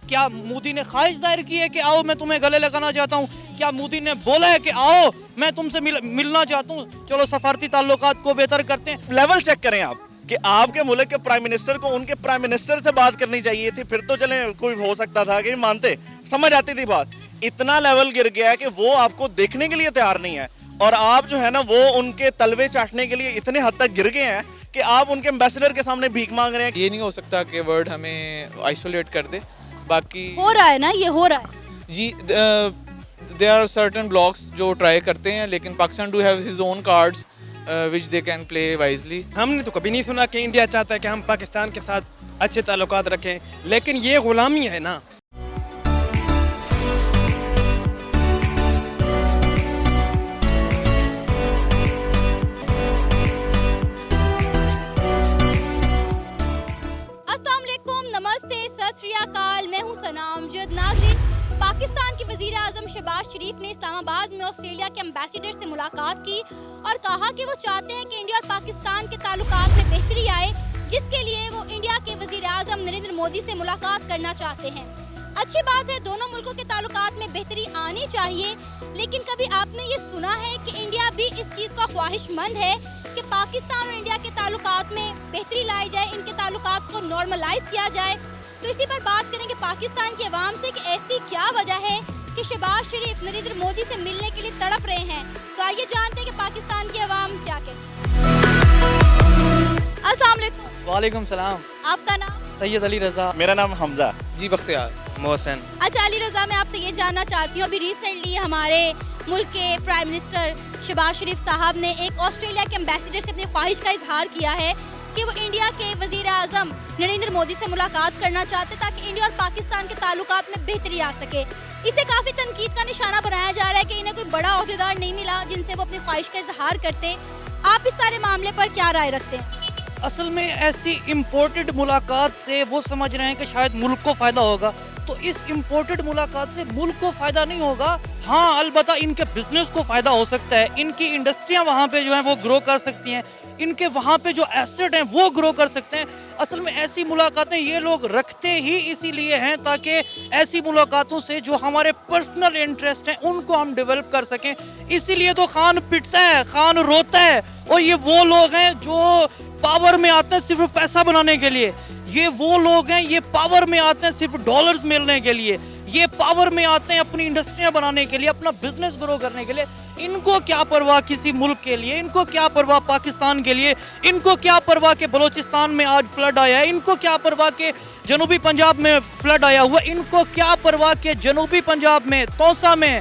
کیا مودی نے خواہش ظاہر کی ہے کہ آؤ میں تمہیں گلے لگانا چاہتا ہوں؟ کیا مودی نے بولا ہے کہ آؤ میں تم سے ملنا چاہتا ہوں؟ چلو سفارتی تعلقات کو بہتر کرتے ہیں. لیول چیک کریں آپ کہ آپ کے ملک کے پرائم منسٹر کو ان کے پرائم منسٹر سے بات کرنی چاہیے تھی, پھر تو چلیں کوئی ہو سکتا تھا کہ مانتے, سمجھ آتی تھی بات. اتنا لیول گر گیا ہے کہ وہ آپ کو دیکھنے کے لیے تیار نہیں ہے, اور آپ جو ہے نا وہ ان کے تلوے چاٹنے کے لیے اتنے حد تک گر گئے ہیں کہ آپ ان کے امبیسڈر کے سامنے بھیک مانگ رہے ہیں. یہ نہیں ہو سکتا کہ ورلڈ ہمیں آئسولیٹ کر دے. باقی ہو رہا ہے نا, یہ ہو رہا ہے جی دیر آر سرٹن بلاکس جو ٹرائی کرتے ہیں, لیکن Pakistan do have his own cards which they can play wisely. ہم نے تو کبھی نہیں سنا کہ انڈیا چاہتا ہے کہ ہم پاکستان کے ساتھ اچھے تعلقات رکھیں, لیکن یہ غلامی ہے نا. السلام علیکم, نمستے, ست سری اکال, میں ہوں ثنا امجد. ناظرین, پاکستان کے وزیر اعظم شہباز شریف نے اسلام آباد میں آسٹریلیا کے امبیسڈر سے ملاقات کی اور کہا کہ وہ چاہتے ہیں کہ انڈیا اور پاکستان کے تعلقات میں بہتری آئے, جس کے لیے وہ انڈیا کے وزیر اعظم نریندر مودی سے ملاقات کرنا چاہتے ہیں. اچھی بات ہے, دونوں ملکوں کے تعلقات میں بہتری آنی چاہیے, لیکن کبھی آپ نے یہ سنا ہے کہ انڈیا بھی اس چیز کا خواہش مند ہے کہ پاکستان اور انڈیا کے تعلقات میں بہتری لائی جائے, ان کے تعلقات کو نارملائز کیا جائے؟ تو اسی پر بات کریں کہ پاکستان کی عوام سے کہ ایسی کیا وجہ ہے کہ شہباز شریف نریندر مودی سے ملنے کے لیے تڑپ رہے ہیں. تو آئیے جانتے ہیں کہ پاکستان کی عوام کیا کہتی ہے. السلام علیکم. وعلیکم السلام. آپ کا نام؟ سید علی رضا. میرا نام حمزہ. جی بختیار. محسن. اچھا علی رضا, میں آپ سے یہ جاننا چاہتی ہوں, ابھی ریسنٹلی ہمارے ملک کے پرائم منسٹر شہباز شریف صاحب نے ایک آسٹریلیا کے امبیسڈر سے اپنی خواہش کا اظہار کیا ہے کہ وہ انڈیا کے وزیر اعظم نریندر مودی سے ملاقات کرنا چاہتے تاکہ انڈیا اور پاکستان کے تعلقات میں بہتری آ سکے. اسے کافی تنقید کا نشانہ بنایا جا رہا ہے کہ انہیں کوئی بڑا عہدیدار نہیں ملا جن سے وہ اپنی خواہش کا اظہار کرتے. آپ اس سارے معاملے پر کیا رائے رکھتے ہیں؟ اصل میں ایسی امپورٹڈ ملاقات سے وہ سمجھ رہے ہیں کہ شاید ملک کو فائدہ ہوگا, تو اس امپورٹڈ ملاقات سے ملک کو فائدہ نہیں ہوگا. ہاں البتہ ان کے بزنس کو فائدہ ہو سکتا ہے, ان کی انڈسٹریاں وہاں پہ جو ہیں وہ گرو کر سکتی ہیں, ان کے وہاں پہ جو ایسٹ ہیں وہ گرو کر سکتے ہیں. اصل میں ایسی ملاقاتیں یہ لوگ رکھتے ہی اسی لیے ہیں تاکہ ایسی ملاقاتوں سے جو ہمارے پرسنل انٹرسٹ ہیں ان کو ہم ڈیولپ کر سکیں. اسی لیے تو خان پٹتا ہے, خان روتا ہے, اور یہ وہ لوگ ہیں جو پاور میں آتے ہیں صرف پیسہ بنانے کے لیے. یہ وہ لوگ ہیں, یہ پاور میں آتے ہیں صرف ڈالرز ملنے کے لیے. یہ پاور میں آتے ہیں اپنی انڈسٹریاں بنانے کے لیے, اپنا بزنس گرو کرنے کے لیے. ان کو کیا پرواہ کسی ملک کے لیے, ان کو کیا پرواہ پاکستان کے لیے, ان کو کیا پرواہ کہ بلوچستان میں آج فلڈ آیا ہے, ان کو کیا پرواہ کہ جنوبی پنجاب میں فلڈ آیا ہوا, ان کو کیا پرواہ کہ جنوبی پنجاب میں توسا میں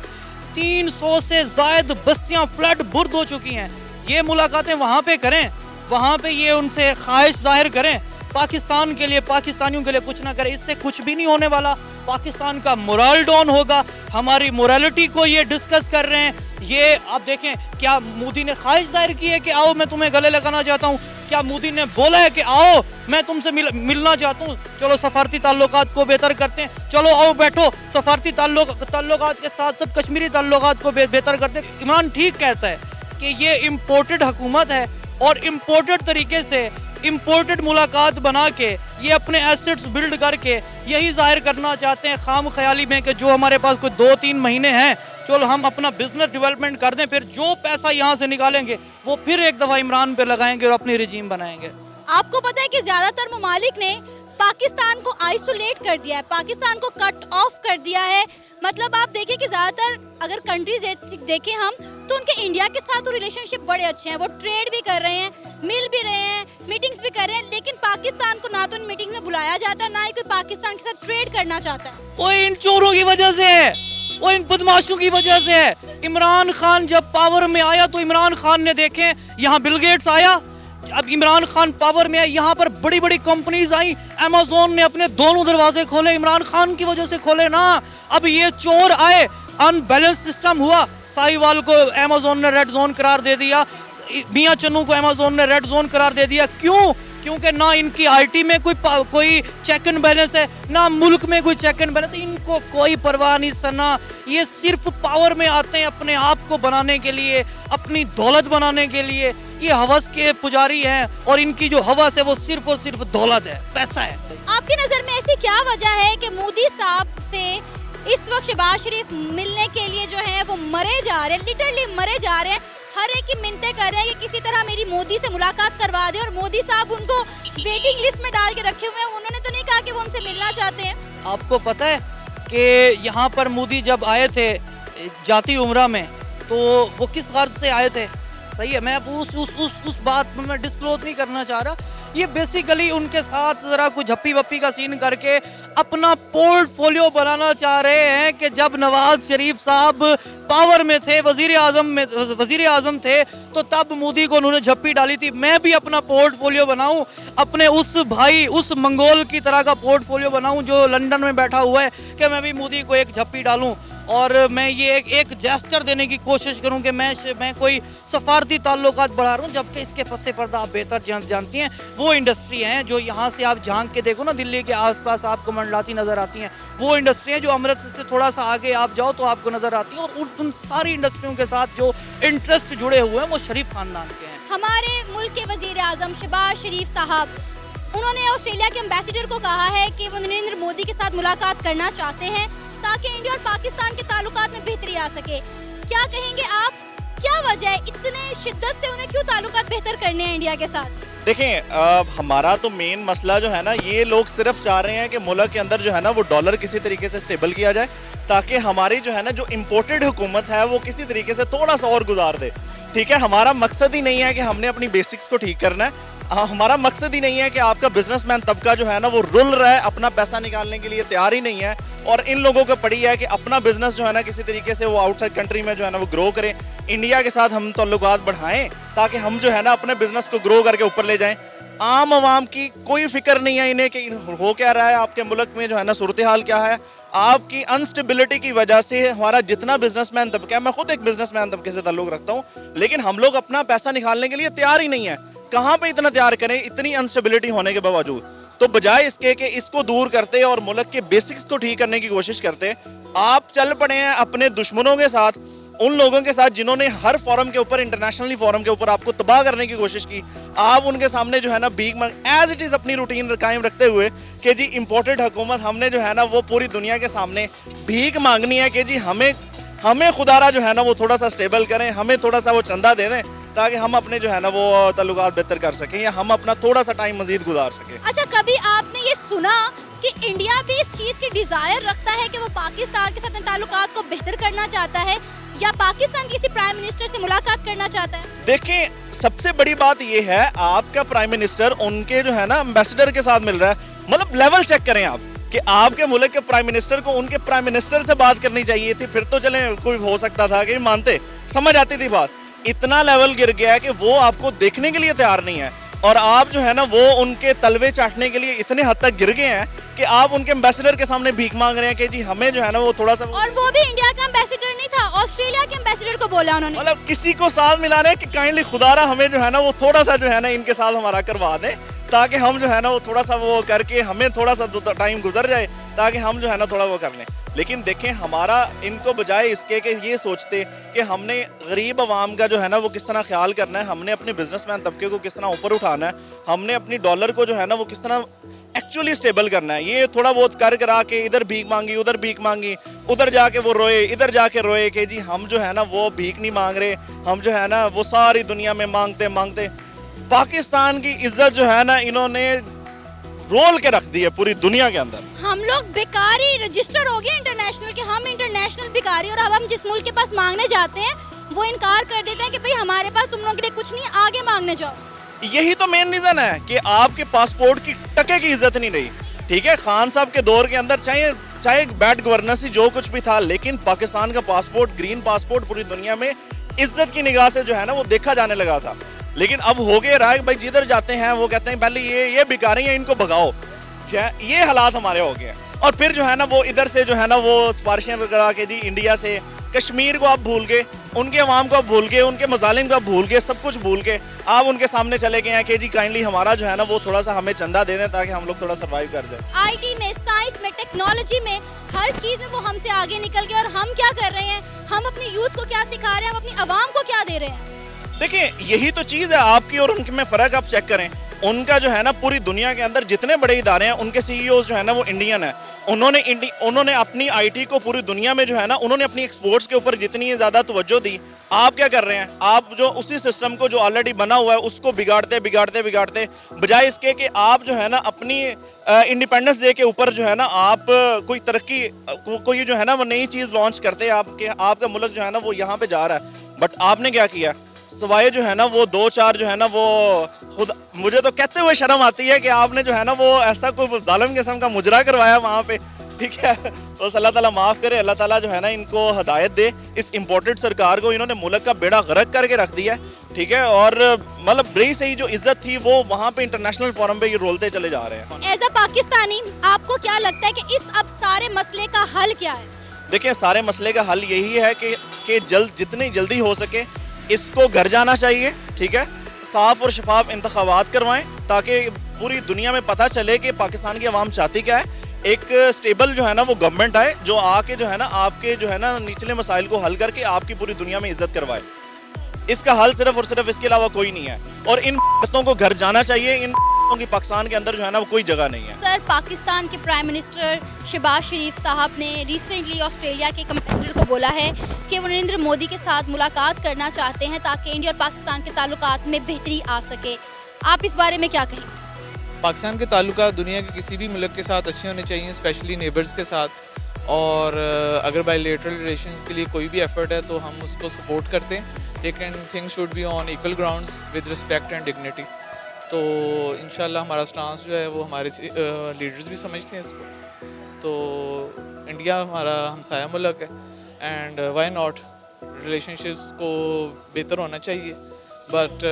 300 سے زائد بستیاں فلڈ برد ہو چکی ہیں. یہ ملاقاتیں وہاں پہ کریں, وہاں پہ یہ ان سے خواہش ظاہر کریں. پاکستان کے لیے, پاکستانیوں کے لیے کچھ نہ کرے, اس سے کچھ بھی نہیں ہونے والا. پاکستان کا مورال ڈاؤن ہوگا. ہماری مورالٹی کو یہ ڈسکس کر رہے ہیں. یہ آپ دیکھیں, کیا مودی نے خواہش ظاہر کی ہے کہ آؤ میں تمہیں گلے لگانا چاہتا ہوں؟ کیا مودی نے بولا ہے کہ آؤ میں تم سے ملنا چاہتا ہوں؟ چلو سفارتی تعلقات کو بہتر کرتے ہیں, چلو آؤ بیٹھو, سفارتی تعلقات کے ساتھ ساتھ کشمیری تعلقات کو بہتر کرتے ہیں. عمران ٹھیک کہتا ہے کہ یہ امپورٹڈ حکومت ہے, اور امپورٹڈ طریقے سے امپورٹڈ ملاقات بنا کے یہ اپنے ایسٹس بلڈ کر کے یہی ظاہر کرنا چاہتے ہیں خام خیالی میں کہ جو ہمارے پاس کوئی 2-3 مہینے ہیں, چلو ہم اپنا بزنس ڈیولپمنٹ کر دیں, پھر جو پیسہ یہاں سے نکالیں گے وہ پھر ایک دفعہ عمران پہ لگائیں گے اور اپنی رجیم بنائیں گے. آپ کو پتہ ہے کہ زیادہ تر ممالک نے پاکستان کو آئسولیٹ کر دیا ہے, پاکستان کو کٹ آف کر دیا ہے. مطلب آپ دیکھیں کہ زیادہ تر اگر کنٹریز دیکھیں ہم تو ان کے انڈیا کے ساتھ ریلیشن شپ بڑے اچھے ہیں, وہ ٹریڈ بھی کر رہے ہیں, مل بھی رہے ہیں, میٹنگز بھی کر رہے ہیں, لیکن پاکستان کو نہ تو ان میٹنگز میں بلایا جاتا ہے, نہ ہی کوئی پاکستان کے ساتھ ٹریڈ کرنا چاہتا ہے. وہ ان چوروں کی وجہ سے ہے, وہ ان بدماشوں کی وجہ سے ہے. عمران خان جب پاور میں آیا تو عمران خان نے دیکھیں یہاں بل گیٹس آیا, اب عمران خان پاور میں آئے, یہاں پر بڑی بڑی کمپنیز آئیں, ایمیزون نے اپنے دونوں دروازے کھولے, عمران خان کی وجہ سے کھولے نا. اب یہ چور آئے, ان بیلنس سسٹم ہوا, سائی وال کو ایمیزون نے ریڈ زون قرار دے دیا, میاں چنو کو ایمیزون نے ریڈ زون قرار دے دیا. کیوں؟ کیونکہ نہ ان کی آئی ٹی میں کوئی چیک اینڈ بیلنس ہے, نہ ملک میں کوئی چیک اینڈ بیلنس. ان کو کوئی پرواہ نہیں سنا, یہ صرف پاور میں آتے ہیں اپنے آپ کو بنانے کے لیے, اپنی دولت بنانے کے لیے. ये हवस के पुजारी हैं और इनकी जो हवस है वो सिर्फ और सिर्फ दौलत है, पैसा है। आपकी नज़र में ऐसी क्या वजह है कि मोदी साहब से इस वक्त शहबाज शरीफ मिलने के लिए जो है वो मरे जा रहे हैं, लिटरली मरे जा रहे हैं, हर एक की मिन्नतें कर रहे हैं कि किसी तरह मेरी मोदी से मुलाकात करवा दे, और मोदी साहब उनको वेटिंग लिस्ट में डाल के रखे हुए हैं। उन्होंने तो नहीं कहा कि वो उनसे मिलना चाहते हैं। आपको पता है कि यहाँ पर मोदी जब आए थे जाती उम्रा में, तो वो किस गर्ज से आए थे? सही है, मैं अब उस बात में मैं डिस्क्लोज नहीं करना चाह रहा। ये बेसिकली उनके साथ ज़रा कुछ झप्पी वप्पी का सीन करके अपना पोर्टफोलियो बनाना चाह रहे हैं कि जब नवाज शरीफ साहब पावर में थे, वज़ीर आज़म थे, तो तब मोदी को उन्होंने झप्पी डाली थी। मैं भी अपना पोर्टफोलियो बनाऊं, अपने उस भाई उस मंगोल की तरह का पोर्टफोलियो बनाऊं जो लंदन में बैठा हुआ है, कि मैं भी मोदी को एक झप्पी डालूं और मैं ये एक जेस्चर देने की कोशिश करूं कि मैं कोई सफारती ताल्लुकात बढ़ा रहा हूं, जबकि इसके पसे पर्दा आप बेहतर जानती हैं वो इंडस्ट्री हैं जो यहाँ से आप झांक के देखो ना, दिल्ली के आसपास आपको मंडलाती नज़र आती हैं, वो इंडस्ट्री हैं जो अमृतसर से थोड़ा सा आगे आप जाओ तो आपको नज़र आती हैं, और उन सारी इंडस्ट्रियों के साथ जो इंटरेस्ट जुड़े हुए हैं वो शरीफ खानदान के हैं। हमारे मुल्क के वज़ीर आज़म शहबाज शरीफ साहब, उन्होंने ऑस्ट्रेलिया के एम्बेसडर को कहा है कि वो नरेंद्र मोदी के साथ मुलाकात करना चाहते हैं ताकि इंडिया और पाकिस्तान के ताल्लुकात में बेहतरी आ सके। क्या कहेंगे आप, क्या वजह है इतने शिद्दत से उन्हें क्यों ताल्लुकात बेहतर करने हैं इंडिया के साथ? देखें, हमारा तो मेन मसला जो है ना, ये लोग सिर्फ चाह रहे हैं कि मुल्क के अंदर जो है ना वो डॉलर किसी तरीके से स्टेबल किया जाए, ताकि हमारी जो है ना जो इम्पोर्टेड हुकूमत है वो किसी तरीके से थोड़ा सा और गुजार दे। ठीक है, हमारा मकसद ही नहीं है कि हमने अपनी बेसिक्स को ठीक करना है, हमारा मकसद ही नहीं है कि आपका बिजनेसमैन तबका जो है ना वो रुल रहा है, अपना पैसा निकालने के लिए तैयार ही नहीं है, और इन लोगों को पड़ी है कि अपना बिजनेस जो है ना किसी तरीके से वो आउटसाइड कंट्री में जो है ना वो ग्रो करें, इंडिया के साथ हम ताल्लुकात बढ़ाएं ताकि हम जो है ना अपने बिजनेस को ग्रो करके ऊपर ले जाएं। आम आवाम की कोई फिक्र नहीं है इन्हें कि हो क्या रहा है आपके मुल्क में, जो है ना सूरत हाल क्या है। आपकी अनस्टेबिलिटी की वजह से हमारा जितना बिजनेसमैन तबका है, मैं खुद एक बिजनेसमैन तबके से ताल्लुक रखता हूँ, लेकिन हम लोग अपना पैसा निकालने के लिए तैयार ही नहीं है। कहाँ पे इतना तैयार करें इतनी अनस्टेबिलिटी होने के बावजूद? तो बजाय इसके कि इसको दूर करते और मुल्क के बेसिक्स को ठीक करने की कोशिश करते, आप चल पड़े हैं अपने दुश्मनों के साथ, उन लोगों के साथ जिन्होंने हर फोरम के ऊपर, इंटरनेशनली फोरम के ऊपर आपको तबाह करने की कोशिश की। आप उनके सामने जो है ना भीख मांग, एज इट इज़ अपनी रूटीन कायम रखते हुए कि जी इम्पोर्टेड हुकूमत हमने जो है ना वो पूरी दुनिया के सामने भीख मांगनी है कि जी हमें खुदारा जो है ना वो थोड़ा सा स्टेबल करें, हमें थोड़ा सा वो चंदा दे दें ताकि हम अपने जो है ना वो ताल्लुकात बेहतर कर सकें, या हम अपना थोड़ा सा टाइम मजीद गुजार सकें। अच्छा, कभी आपने ये सुना कि इंडिया भी इस चीज़ की डिज़ायर रखता है कि वो पाकिस्तान के साथ अपने ताल्लुकात को बेहतर करना चाहता है, या पाकिस्तान किसी प्राइम मिनिस्टर से मुलाकात करना चाहता है? देखें, सबसे बड़ी बात ये है, आपका प्राइम मिनिस्टर उनके जो है ना एम्बेसडर के साथ मिल रहा है, मतलब लेवल चेक करें आप कि आपके मुल्क के प्राइम मिनिस्टर को उनके प्राइम मिनिस्टर से बात करनी चाहिए थी, फिर तो चले कोई हो सकता था कि मानते, समझ आती थी बात। इतना लेवल गिर गया है कि वो आपको देखने के लिए तैयार नहीं है, और आप जो है ना वो उनके तलवे चाटने के लिए इतने हद तक गिर गए हैं कि आप उनके एम्बेसडर के सामने भीख मांग रहे हैं कि जी हमें जो है ना वो थोड़ा सा, और वो भी इंडिया का एम्बेसडर नहीं था, ऑस्ट्रेलिया के एम्बेसडर को बोला उन्होंने, मतलब किसी को साथ मिला रहे हैं कि काइंडली खुदारा हमें जो है ना वो थोड़ा सा जो है ना इनके साथ हमारा करवा दें, ताकि हम जो है ना वो थोड़ा सा वो करके हमें थोड़ा सा टाइम गुजर जाए, ताकि हम जो है ना थोड़ा वो कर लें। लेकिन देखें, हमारा इनको बजाय इसके कि ये सोचते कि हमने गरीब आवाम का जो है ना वो किस तरह ख्याल करना है, हमने अपने बिजनेसमैन तबके को किस तरह ऊपर उठाना है, हमने अपनी डॉलर को जो है ना वो किस तरह एक्चुअली स्टेबल करना है, ये थोड़ा बहुत कर करा के इधर भीख मांगी, उधर भीख मांगी, उधर जाके वो रोए, इधर जाके रोए कि जी हम जो है ना वो भीख नहीं मांग रहे, हम जो है ना वो सारी दुनिया में मांगते मांगते पाकिस्तान की इज्जत जो है ना इन्होंने रोल के रख दी है पूरी दुनिया के अंदर। हम लोग बेकारी रजिस्टर हो गए इंटरनेशनल के, हम इंटरनेशनल बेकारी, और अब हम जिस मुल्क के पास मांगने जाते हैं वो इनकार कर देते हैं कि भाई हमारे पास तुम लोगों के लिए कुछ नहीं, आगे मांगने जाओ। यही तो मेन रीजन है कि आपके पासपोर्ट की टके की इज्जत नहीं रही। ठीक है, खान साहब के दौर के अंदर चाहे बैड गवर्नेंस ही जो कुछ भी था, लेकिन पाकिस्तान का पासपोर्ट, ग्रीन पासपोर्ट पूरी दुनिया में इज्जत की निगाह से जो है ना वो देखा जाने लगा था। लेकिन अब हो गए राय भाई, जिधर जाते हैं वो कहते हैं पहले ये भिखारी हैं इनको भगाओ, ये हालात हमारे हो गए। और फिर जो है ना वो इधर से जो है ना वो सिफारिशें करा के जी इंडिया से कश्मीर को आप भूल गए, उनके अवाम को आप भूल गए, उनके मजालिम को आप भूल गए, सब कुछ भूल के आप उनके सामने चले गए हैं कि जी काइंडली हमारा जो है ना वो थोड़ा सा हमें चंदा दे दें ताकि हम लोग थोड़ा सर्वाइव कर जाए। आईटी में, साइंस में, टेक्नोलॉजी में, हर चीज में वो हमसे आगे निकल गए, और हम क्या कर रहे हैं, हम अपनी यूथ को क्या सिखा रहे हैं, हम अपनी अवाम को क्या दे रहे हैं? देखिए यही तो चीज़ है आपकी और उनके में फ़र्क आप चेक करें. उनका जो है ना पूरी दुनिया के अंदर जितने बड़े इदारे हैं उनके सीईओज जो है ना वो इंडियन है. उन्होंने अपनी आईटी को पूरी दुनिया में जो है ना उन्होंने अपनी एक्सपोर्ट्स के ऊपर जितनी ज़्यादा तवज्जो दी. आप क्या कर रहे हैं? आप जो उसी सिस्टम को जो ऑलरेडी बना हुआ है उसको बिगाड़ते बजाय इसके कि आप जो है ना अपनी इंडिपेंडेंस डे के ऊपर जो है ना आप कोई तरक्की कोई जो है ना वो नई चीज़ लॉन्च करते. आपका मुल्क जो है ना वो यहाँ पे जा रहा है. बट आपने क्या किया? सवाए जो है ना वो 2-4 जो है ना वो खुद मुझे तो कहते हुए शर्म आती है कि आपने जो है ना वो ऐसा कोई जालिम किस्म का मुजरा करवाया वहाँ पे. ठीक है, तो अल्लाह ताला माफ़ करे. अल्लाह ताला जो है ना इनको हदायत दे. इस इम्पोर्टेड सरकार को इन्होंने मुल्क का बेड़ा गर्क करके रख दिया है. ठीक है, और मतलब बड़ी सही जो इज्जत थी वो वहाँ पे इंटरनेशनल फोरम पे ये रोलते चले जा रहे हैं. एज अ पाकिस्तानी आपको क्या लगता है कि इस अब सारे मसले का हल क्या है? देखिए सारे मसले का हल यही है कि जितनी जल्दी हो सके इसको घर जाना चाहिए. ठीक है, साफ और शफाफ इंतखाबात करवाएं ताकि पूरी दुनिया में पता चले कि पाकिस्तान की आवाम चाहती क्या है. एक स्टेबल जो है ना वो गवर्नमेंट आए जो आके जो है ना आपके जो है ना निचले मसाइल को हल करके आपकी पूरी दुनिया में इज्जत करवाए. इसका हल सिर्फ और सिर्फ इसके अलावा कोई नहीं है. और इन को घर जाना चाहिए. इन की पाकिस्तान के अंदर जो है ना वो कोई जगह नहीं है. सर, पाकिस्तान के प्राइम मिनिस्टर शहबाज शरीफ साहब ने रिसेंटली ऑस्ट्रेलिया के एम्बेसडर को बोला है कि वो नरेंद्र मोदी के साथ मुलाकात करना चाहते हैं ताकि इंडिया और पाकिस्तान के ताल्लुकात में बेहतरी आ सके. आप इस बारे में क्या कहेंगे? पाकिस्तान के ताल्लुकात दुनिया के किसी भी मुल्क के साथ अच्छे होने चाहिए, स्पेशली नेबर्स के साथ. और अगर बायलैटरल रिलेशंस के लिए कोई भी एफर्ट है तो हम उसको सपोर्ट करते हैं, लेकिन things should be on equal grounds with respect and dignity. तो इंशाल्लाह हमारा स्टांस जो है वो हमारे लीडर्स भी समझते हैं इसको. तो इंडिया हमारा हमसाया मुल्क है एंड व्हाई नॉट, रिलेशनशिप्स को बेहतर होना चाहिए. बट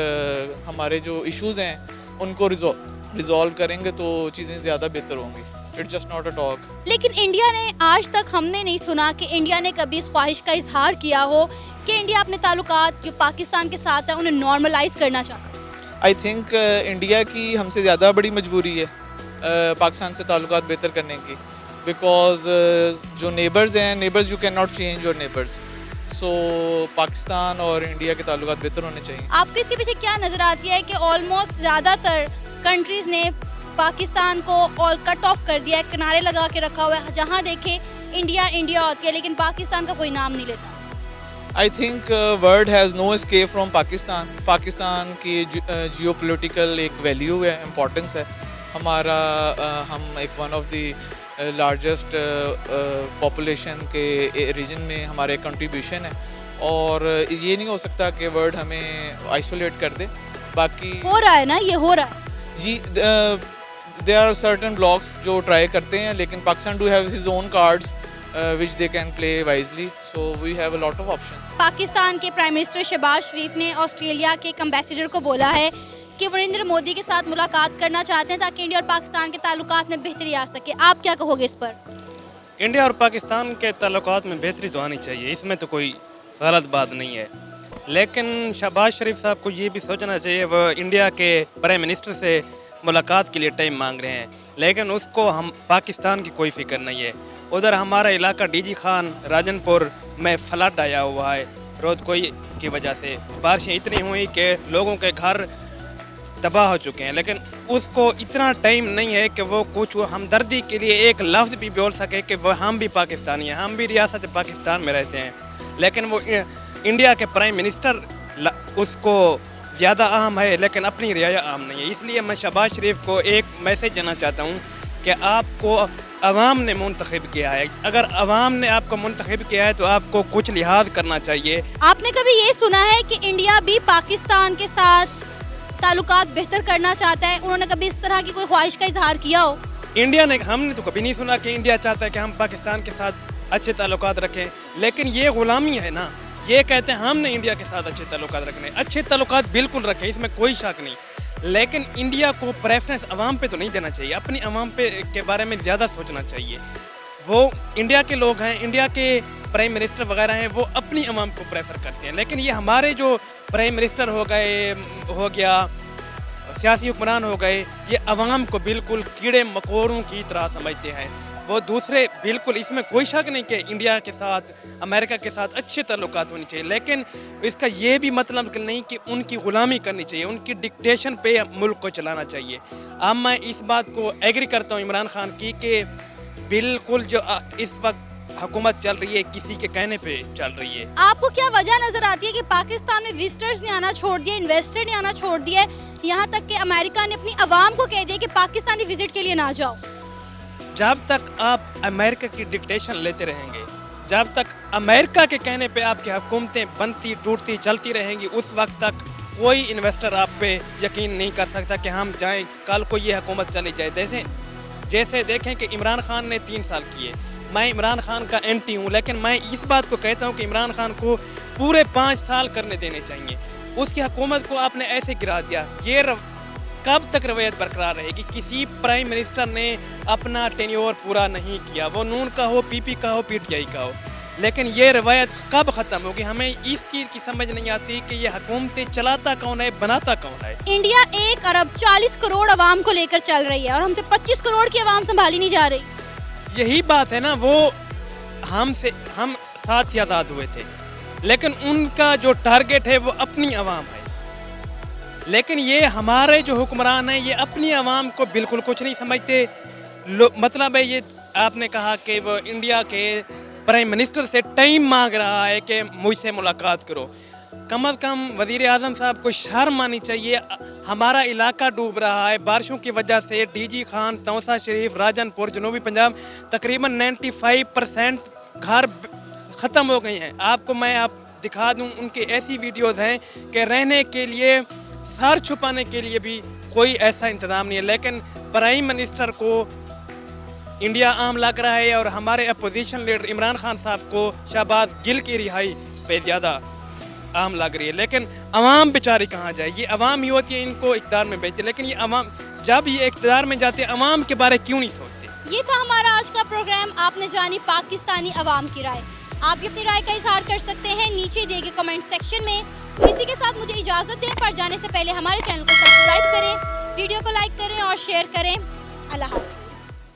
हमारे जो इश्यूज़ हैं उनको रिजॉल्व करेंगे तो चीज़ें ज़्यादा बेहतर होंगी. It's just not a talk. लेकिन इंडिया ने आज तक हमने नहीं सुना कि इंडिया ने कभी इस ख्वाहिश का इजहार किया हो कि इंडिया अपने ताल्लुकात जो पाकिस्तान के साथ है उन्हें नॉर्मलाइज करना चाहता है. आई थिंक इंडिया की हमसे ज़्यादा बड़ी मजबूरी है पाकिस्तान से ताल्लुकात बेहतर करने की. बिकॉज जो नेबर्स हैं, neighbours you can not change your neighbours. So Pakistan और इंडिया के ताल्लुकात बेहतर होने चाहिए. आपको इसके पीछे क्या नज़र आती है कि ऑलमोस्ट ज़्यादातर कंट्रीज़ ने पाकिस्तान को ऑल कट ऑफ कर दिया है, किनारे लगा के रखा हुआ है. जहाँ देखें इंडिया होती है लेकिन पाकिस्तान का कोई नाम नहीं लेता. I think world has no escape from Pakistan. Pakistan की जियो पोलिटिकल एक वैल्यू है, इम्पोर्टेंस है हमारा. हम एक one of the largest population के रीजन में हमारे कंट्रीब्यूशन है और ये नहीं हो सकता कि वर्ल्ड हमें आइसोलेट कर दे. बाकी हो रहा है ना, ये हो रहा है जी. देयर आर सर्टेन ब्लॉक्स जो ट्राई करते हैं, लेकिन Pakistan do have his own cards which they can play wisely, so we have a lot of options. Pakistan के प्राइम मिनिस्टर शहबाज शरीफ ने ऑस्ट्रेलिया के एक एम्बेसडर को बोला है कि वो नरेंद्र मोदी के साथ मुलाकात करना चाहते हैं ताकि इंडिया और पाकिस्तान के ताल्लुकात में बेहतरी आ सके. आप क्या कहोगे इस पर? इंडिया और पाकिस्तान के ताल्लुकात में बेहतरी तो आनी चाहिए, इसमें तो कोई गलत बात नहीं है. लेकिन शहबाज शरीफ साहब को ये भी सोचना चाहिए, वो इंडिया के प्राइम मिनिस्टर से मुलाकात के लिए टाइम मांग रहे हैं लेकिन उसको हम पाकिस्तान की कोई फिक्र नहीं है. उधर हमारा इलाका डीजी खान राजनपुर में फ्लड आया हुआ है रोड कोई की वजह से. बारिशें इतनी हुई कि लोगों के घर तबाह हो चुके हैं, लेकिन उसको इतना टाइम नहीं है कि वो कुछ हमदर्दी के लिए एक लफ्ज़ भी बोल सके कि वो हम भी पाकिस्तानी हैं, हम भी रियासत पाकिस्तान में रहते हैं. लेकिन वो इंडिया के प्राइम मिनिस्टर उसको ज़्यादा अहम है लेकिन अपनी रियाया अहम नहीं है. इसलिए मैं शहबाज शरीफ को एक मैसेज देना चाहता हूँ कि आपको अवाम ने मुंतखब किया है. अगर अवाम ने आपको मुंतखब किया है तो आपको कुछ लिहाज करना चाहिए. आपने कभी ये सुना है कि इंडिया भी पाकिस्तान के साथ ताल्लुकात बेहतर करना चाहता है? उन्होंने कभी इस तरह की कोई ख्वाहिश का इजहार किया हो? इंडिया ने, हमने तो कभी नहीं सुना कि इंडिया चाहता है कि हम पाकिस्तान के साथ अच्छे ताल्लुकात रखें. लेकिन ये गुलामी है ना. ये कहते हैं हमने इंडिया के साथ अच्छे ताल्लुकात रखने. अच्छे ताल्लुकात बिल्कुल रखें, इसमें कोई शक नहीं. लेकिन इंडिया को प्रेफरेंस अवाम पे तो नहीं देना चाहिए. अपनी अवाम पे के बारे में ज़्यादा सोचना चाहिए. वो इंडिया के लोग हैं, इंडिया के प्राइम मिनिस्टर वगैरह हैं, वो अपनी अवाम को प्रेफर करते हैं. लेकिन ये हमारे जो प्राइम मिनिस्टर हो गया, सियासी हुक्मरान हो गए, ये अवाम को बिल्कुल कीड़े मकोड़ों की तरह समझते हैं. वो दूसरे बिल्कुल इसमें कोई शक नहीं कि इंडिया के साथ अमेरिका के साथ अच्छे ताल्लुकात होनी चाहिए, लेकिन इसका ये भी मतलब कि नहीं कि उनकी ग़ुलामी करनी चाहिए, उनकी डिक्टेशन पे मुल्क को चलाना चाहिए। अब मैं इस बात को एग्री करता हूँ इमरान खान की कि बिल्कुल जो इस वक्त हुकूमत चल रही है किसी के कहने पे चल रही है। आपको क्या वजह नजर आती है कि पाकिस्तान में विजिटर्स ने आना छोड़ दिया, इन्वेस्टर ने आना छोड़ दिया है, यहाँ तक कि अमेरिका ने अपनी आवाम को कह दिया कि पाकिस्तानी विजिट के लिए ना जाओ? जब तक आप अमेरिका की डिक्टेशन लेते रहेंगे, जब तक अमेरिका के कहने पे आपकी हुकूमतें बनती टूटती चलती रहेंगी, उस वक्त तक कोई इन्वेस्टर आप पे यकीन नहीं कर सकता कि हम जाएं, कल को ये हुकूमत चली जाए। जैसे देखें कि इमरान खान ने 3 साल किए, मैं इमरान खान का एंटी हूँ, लेकिन मैं इस बात को कहता हूँ कि इमरान खान को पूरे 5 साल करने देने चाहिए। उसकी हुकूमत को आपने ऐसे गिरा दिया, ये कब तक रवैयत बरकरार रहेगी? किसी प्राइम मिनिस्टर ने अपना टेन्योर पूरा नहीं किया, वो नून का हो, पीपी का हो, पीटीआई का हो, लेकिन ये रवायत कब ख़त्म होगी? हमें इस चीज़ की समझ नहीं आती कि ये हुकूमतें चलाता कौन है, बनाता कौन है। इंडिया 1 अरब 40 करोड़ आवाम को लेकर चल रही है और हम तो 25 करोड़ की आवाम संभाली नहीं जा रही। यही बात है ना, वो हम साथ ही आज़ाद हुए थे, लेकिन उनका जो टारगेट है वो अपनी आवाम है। लेकिन ये हमारे जो हुक्मरान हैं ये अपनी आवाम को बिल्कुल कुछ नहीं समझते। मतलब है ये आपने कहा कि वो इंडिया के प्राइम मिनिस्टर से टाइम मांग रहा है कि मुझसे मुलाकात करो। कम अज़ कम वज़ीर आज़म साहब को शर्म आनी चाहिए। हमारा इलाका डूब रहा है बारिशों की वजह से। डीजी खान, तौसा शरीफ, राजनपुर, जनूबी पंजाब तकरीबन 95% घर ख़त्म हो गए हैं। आपको मैं दिखा दूं, उनके ऐसी वीडियोज़ हैं कि रहने के लिए, सर छुपाने के लिए भी कोई ऐसा इंतज़ाम नहीं है। लेकिन प्राइम मिनिस्टर को इंडिया आम लग रहा है और हमारे अपोजिशन लीडर इमरान खान साहब को शहबाज गिल की रिहाई पे ज़्यादा आम लग रही है। लेकिन अवाम बेचारी कहाँ जाएगी? अवाम ही होती है इनको इक़्तिदार में भेजती, लेकिन ये अवाम जब ये इक़्तिदार में जाते हैं अवाम के बारे क्यों नहीं सोचते? ये था हमारा आज का प्रोग्राम। आपने जानी पाकिस्तानी अवाम की राय। आप भी अपनी राय का इजहार कर सकते हैं नीचे दिए गए कमेंट सेक्शन में। इसी के साथ मुझे इजाज़त दें, पर जाने से पहले हमारे चैनल को सब्सक्राइब करें, वीडियो को लाइक करें और शेयर करें। अल्लाह हाफ़िज़।